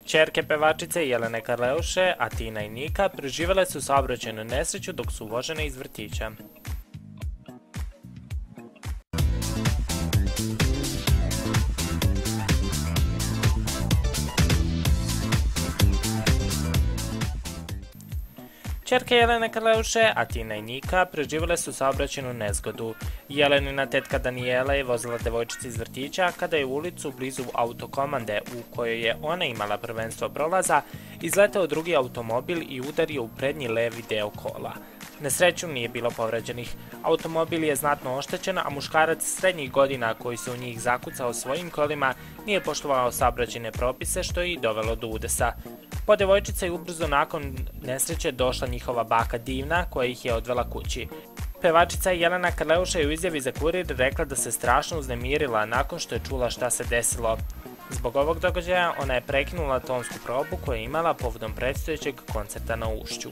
Ćerke pevačice Jelene Karleuše, Atina i Nika, preživele su saobraćajnu nesreću dok su vožene iz vrtića. Ćerke Jelene Karleuše, Atina i Nika, preživele su saobraćajnu nezgodu. Jelenina tetka Danijela je vozila devojčicu iz vrtića kada je u ulicu blizu autokomande u kojoj je ona imala prvenstvo prolaza izleteo drugi automobil i udario u prednji levi deo kola. Na sreću nije bilo povređenih. Automobil je znatno oštećen, a muškarac srednjih godina koji se u njih zakucao svojim kolima nije poštovao saobraćajne propise, što je i dovelo do udesa. Po devojčica je ubrzo nakon nesreće došla njihova baka Divna, koja ih je odvela kući. Pevačica Jelena Karleuša je u izjavi za Kurir rekla da se strašno uznemirila nakon što je čula šta se desilo. Zbog ovog događaja ona je prekinula tonsku probu koju je imala povodom predstojećeg koncerta na Ušću.